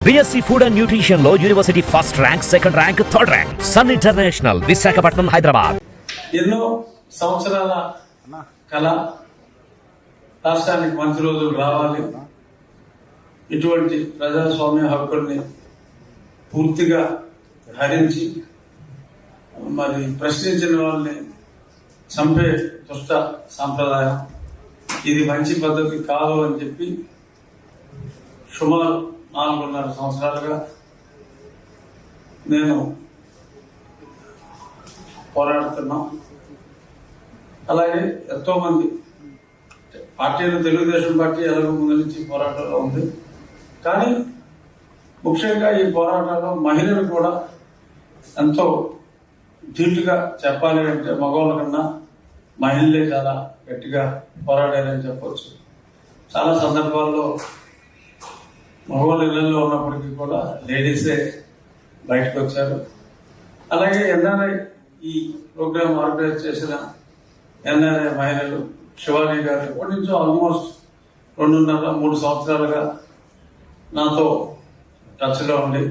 BSc Food and Nutrition లో university first rank, second rank, third rank. Sun international, Visakhapatnam, Hyderabad. ఎన్నో సంవత్సరాల కళ రాష్ట్రానికి మంచి రోజులు రావాలి. ఇటువంటి ప్రజాస్వామ్య హక్కుల్ని పూర్తిగా హరించి మరి ప్రశ్నించిన వాళ్ళని చంపే దుష్ట సాంప్రదాయం, ఇది మంచి పద్ధతి కాదు అని చెప్పి సుమారు 4.5 సంవత్సరాలుగా నేను పోరాడుతున్నాం. అలాగే ఎంతో మంది పార్టీలు, తెలుగుదేశం పార్టీ ఎలాగో ముందు నుంచి పోరాటంలో ఉంది. కానీ ముఖ్యంగా ఈ పోరాటంలో మహిళలు కూడా ఎంతో ధీటుగా చెప్పాలి అంటే మగవాళ్ళ కన్నా మహిళలే చాలా గట్టిగా పోరాడారని చెప్పవచ్చు. చాలా సందర్భాల్లో మగవాళ్ళ ఇళ్లలో ఉన్నప్పటికీ కూడా లేడీసే బయటకు వచ్చారు. అలాగే ఎన్ఆర్ఐ ఈ ప్రోగ్రాం ఆర్గనైజ్ చేసిన ఎన్ఆర్ఐ మహిళలు శివాని గారు ఎప్పటి నుంచో ఆల్మోస్ట్ 2.5-3 సంవత్సరాలుగా నాతో టచ్లో ఉండి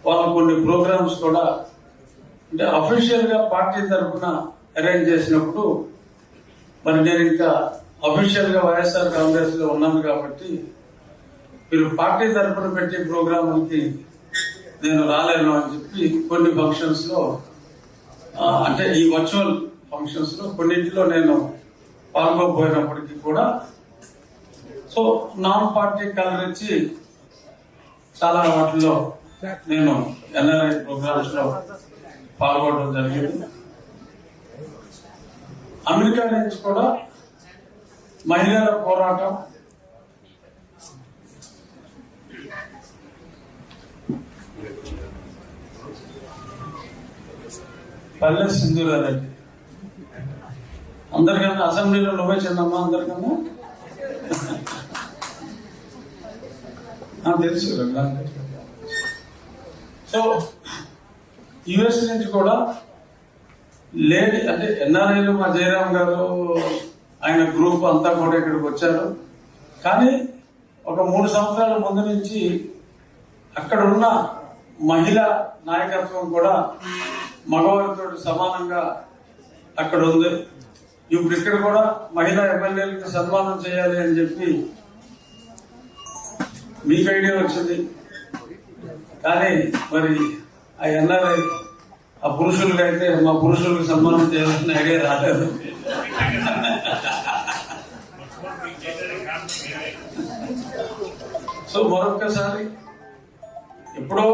వాళ్ళు కొన్ని ప్రోగ్రామ్స్ కూడా అంటే అఫీషియల్గా పార్టీ తరఫున అరేంజ్ చేసినప్పుడు మరి నేను ఇంకా అఫీషియల్గా వైఎస్ఆర్ కాంగ్రెస్లో ఉన్నాను కాబట్టి మీరు పార్టీ తరఫున పెట్టే ప్రోగ్రాంలకి నేను రాలేను అని చెప్పి కొన్ని ఫంక్షన్స్లో అంటే ఈ వర్చువల్ ఫంక్షన్స్లో కొన్నింటిలో నేను పాల్గొపోయినప్పటికీ కూడా సో నాన్ పార్టీ కలరించి చాలా వాటిల్లో నేను ఎన్ఆర్ఐ ప్రోగ్రామ్స్ లో పాల్గొనడం జరిగింది. అమెరికా నుంచి కూడా మహిళల పోరాటం పల్లె సింధూరారెడ్డి అందరికన్నా అసెంబ్లీలో నువ్వే చిన్నమ్మా అందరికన్నా తెలుసు. సో యుఎస్ నుంచి కూడా లేడీ అంటే ఎన్ఆర్ఐలు మా జయరామ్ గారు ఆయన గ్రూప్ అంతా కూడా ఇక్కడికి వచ్చారు. కానీ ఒక 3 సంవత్సరాల ముందు నుంచి అక్కడ ఉన్న మహిళా నాయకత్వం కూడా మగవారితో సమానంగా అక్కడ ఉంది. ఇప్పుడు ఇక్కడ కూడా మహిళా ఎమ్మెల్యేలకు సన్మానం చేయాలి అని చెప్పి మీకు ఐడియా వచ్చింది. కానీ మరి ఆ ఎన్ఆర్ఐ ఆ పురుషులకి అయితే మా పురుషులకు సన్మానం చేయాల్సిన ఐడియా రాలేదు. సో మరొక్కసారి ఎప్పుడో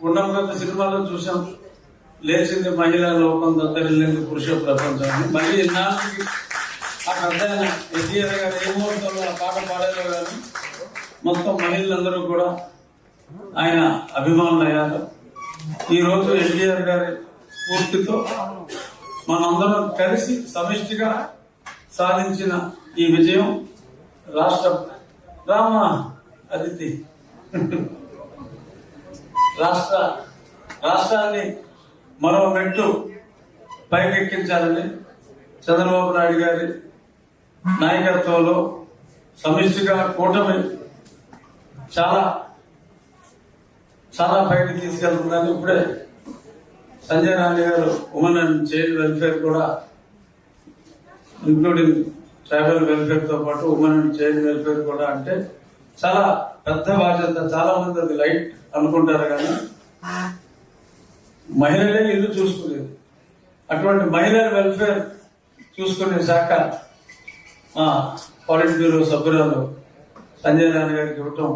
గుండంగత సినిమాలో చూసాం, లేచింది మహిళా లోకం, దత్తరిల్లింది పురుష ప్రపంచాన్ని. మళ్ళీ ఇన్నాళ్ళకి ఆ పెద్ద ఎన్టీఆర్ గారు ఏ ముహూర్తంలో ఆ పాట పాడారో కానీ మొత్తం మహిళలందరూ కూడా ఆయన అభిమానులు అయ్యారు. ఈరోజు ఎన్టీఆర్ గారి స్ఫూర్తితో మనందరం కలిసి సమిష్టిగా సాధించిన ఈ విజయం రాష్ట్రాన్ని మరో మెట్టు పైకెక్కించాలని చంద్రబాబు నాయుడు గారి నాయకత్వంలో సమిష్టిగా కూటమి చాలా చాలా పైకి తీసుకెళ్తుందని ఇప్పుడే సంజయ్ రాణి గారు ఉమెన్ అండ్ చైల్డ్ వెల్ఫేర్ కూడా ఇంక్లూడింగ్ ట్రైబల్ వెల్ఫేర్ తో పాటు ఉమెన్ అండ్ చైల్డ్ వెల్ఫేర్ కూడా అంటే చాలా పెద్ద బాధ్యత. చాలా మంది అది లైట్ అనుకుంటారు కానీ మహిళలే ఇల్లు చూసుకునేది. అటువంటి మహిళల వెల్ఫేర్ చూసుకునే శాఖ పాలిట్ బ్యూరో సభ్యురాలు సంజయ్ రాణి గారికి ఇవ్వటం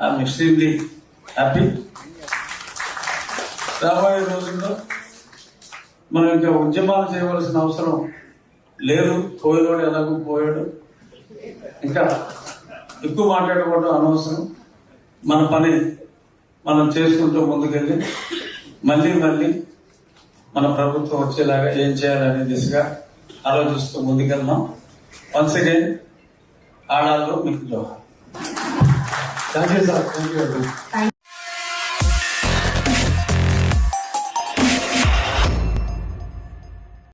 ఐఎమ్ ఎక్స్ట్రీమ్లీ హ్యాపీ. రాబోయే రోజుల్లో మనం ఇంకా ఉద్యమాలు చేయవలసిన అవసరం లేదు. పోయేవాడు ఎలాగో పోయాడు, ఇంకా ఎక్కువ మాట్లాడుకోవడం అనవసరం. మన పని మనం చేసుకుంటూ ముందుకెళ్ళి మళ్ళీ మన ప్రభుత్వం వచ్చేలాగా ఏం చేయాలనే దిశగా ఆలోచిస్తూ ముందుకెళ్దాం. వన్స్ అగైన్ ఆడాల్లో మీకు జోహార్. Thank you sir. Thank you.